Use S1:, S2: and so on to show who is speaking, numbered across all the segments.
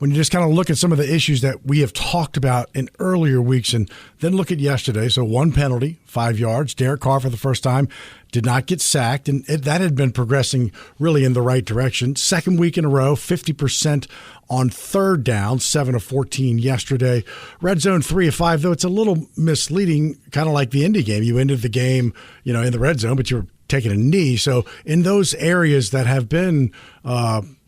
S1: when you just kind of look at some of the issues that we have talked about in earlier weeks and then look at yesterday. So one penalty, 5 yards. Derek Carr for the first time did not get sacked, and that had been progressing really in the right direction. Second week in a row, 50% on third down, 7 of 14 yesterday. Red zone 3 of 5, though it's a little misleading, kind of like the Indy game. You ended the game, in the red zone, but you were taking a knee. So in those areas that have been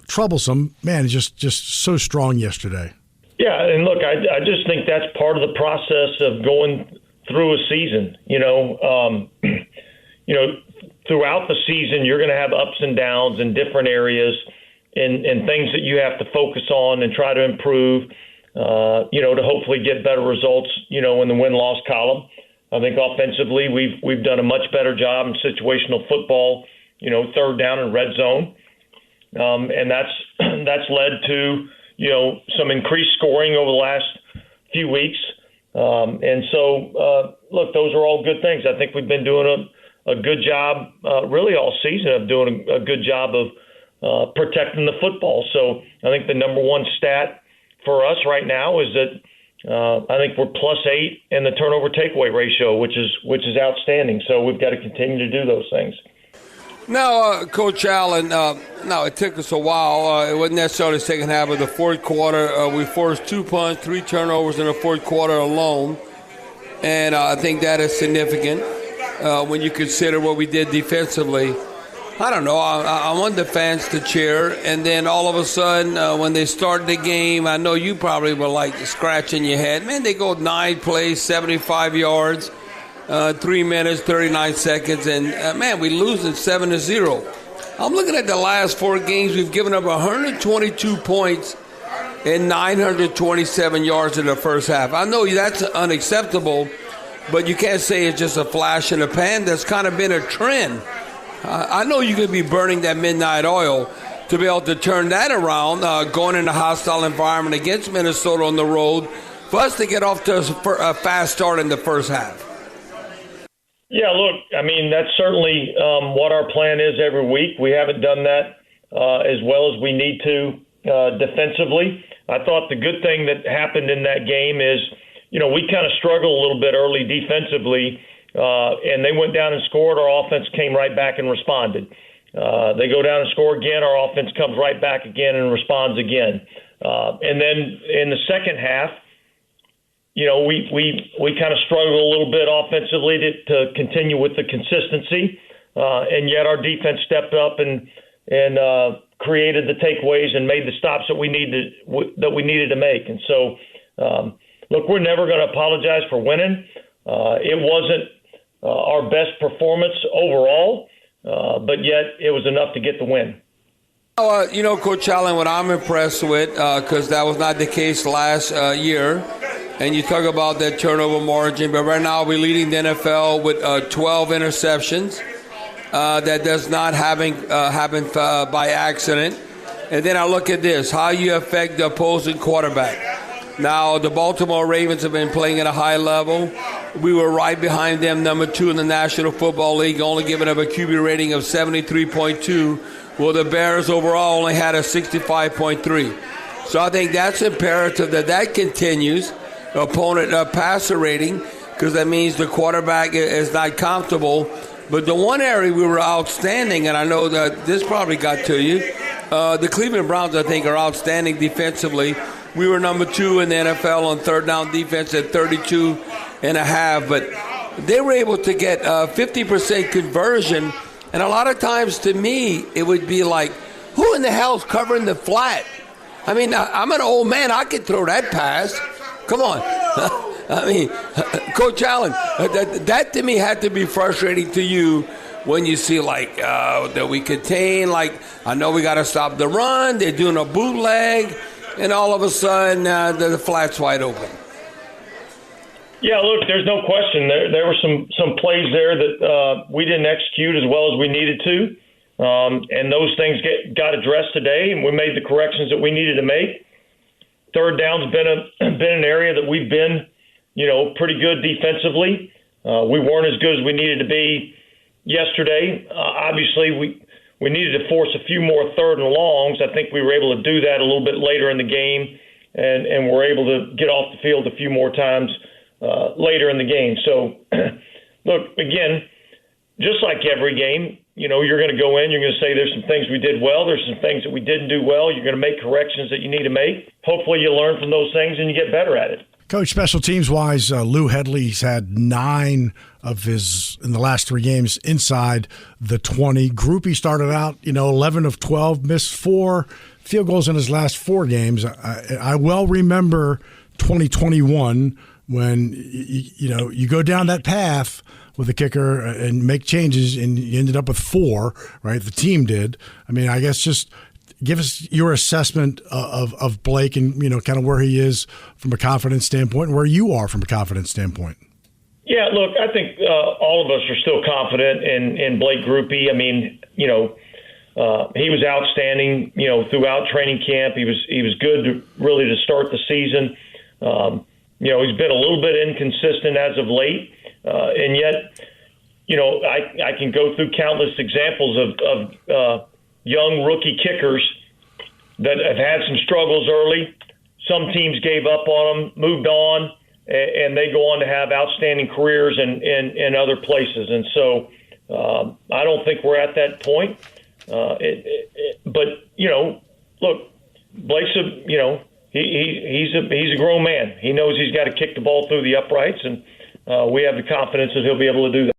S1: troublesome, man, just so strong yesterday.
S2: Yeah, and look, I just think that's part of the process of going through a season. Throughout the season, you're going to have ups and downs in different areas and things that you have to focus on and try to improve, to hopefully get better results, in the win-loss column. I think offensively, we've done a much better job in situational football, third down and red zone. And that's led to, some increased scoring over the last few weeks. Look, those are all good things. I think we've been doing a good job really all season of doing a good job of protecting the football. So I think the number one stat for us right now is that I think we're +8 in the turnover takeaway ratio, which is outstanding. So we've got to continue to do those things.
S3: Now, Coach Allen, it took us a while. It wasn't necessarily the second half of the fourth quarter. We forced 2 punts, 3 turnovers in the fourth quarter alone. And I think that is significant when you consider what we did defensively. I don't know. I want the fans to cheer. And then all of a sudden, when they started the game, I know you probably were like scratching your head. Man, they go 9 plays, 75 yards. 3 minutes, 39 seconds, and man, we losing 7-0. I'm looking at the last 4 games. We've given up 122 points and 927 yards in the first half. I know that's unacceptable, but you can't say it's just a flash in the pan. That's kind of been a trend. I know you could be burning that midnight oil to be able to turn that around, going in a hostile environment against Minnesota on the road, for us to get off to a fast start in the first half.
S2: Yeah, look, I mean, that's certainly what our plan is every week. We haven't done that as well as we need to defensively. I thought the good thing that happened in that game is, we kind of struggled a little bit early defensively, and they went down and scored. Our offense came right back and responded. They go down and score again. Our offense comes right back again and responds again. And then in the second half, we kind of struggled a little bit offensively to continue with the consistency, and yet our defense stepped up and created the takeaways and made the stops that we needed to make. And so, look, we're never going to apologize for winning. It wasn't our best performance overall, but yet it was enough to get the win.
S3: Coach Allen, what I'm impressed with, because that was not the case last year. And you talk about that turnover margin, but right now we're leading the NFL with 12 interceptions. That does not happen by accident. And then I look at this, how you affect the opposing quarterback. Now, the Baltimore Ravens have been playing at a high level. We were right behind them, number 2 in the National Football League, only giving up a QB rating of 73.2. Well, the Bears overall only had a 65.3. So I think that's imperative that continues. Opponent passer rating, because that means the quarterback is not comfortable. But the one area we were outstanding, and I know that this probably got to you, the Cleveland Browns, I think, are outstanding defensively. We were number 2 in the NFL on third down defense at 32.5, but they were able to get 50% conversion. And a lot of times, to me, it would be like, who in the hell's covering the flat? I mean, I'm an old man. I could throw that pass. Come on. I mean, Coach Allen, that to me had to be frustrating to you when you see, that we contain, I know we got to stop the run. They're doing a bootleg, and all of a sudden, the flat's wide open.
S2: Yeah, look, there's no question. There were some plays there that we didn't execute as well as we needed to, and those things got addressed today, and we made the corrections that we needed to make. Third down's been an area that we've been, pretty good defensively. We weren't as good as we needed to be yesterday. Obviously, we needed to force a few more third and longs. I think we were able to do that a little bit later in the game and were able to get off the field a few more times later in the game. So, look, again, just like every game, you're going to go in, you're going to say there's some things we did well, there's some things that we didn't do well. You're going to make corrections that you need to make. Hopefully you learn from those things and you get better at it.
S1: Coach, special teams-wise, Lou Headley's had 9 of in the last 3 games inside the 20. Groupie started out, 11 of 12, missed 4 field goals in his last 4 games. I well remember 2021 when, you go down that path with a kicker and make changes, and you ended up with 4, right? The team did. I mean, I guess just give us your assessment of Blake and, kind of where he is from a confidence standpoint and where you are from a confidence standpoint.
S2: Yeah, look, I think all of us are still confident in Blake Groupie. I mean, he was outstanding, throughout training camp. He was good to start the season. He's been a little bit inconsistent as of late. And yet, I can go through countless examples of young rookie kickers that have had some struggles early. Some teams gave up on them, moved on, and they go on to have outstanding careers in other places. And so I don't think we're at that point. But, look, Blake's he's a grown man. He knows he's got to kick the ball through the uprights, and we have the confidence that he'll be able to do that.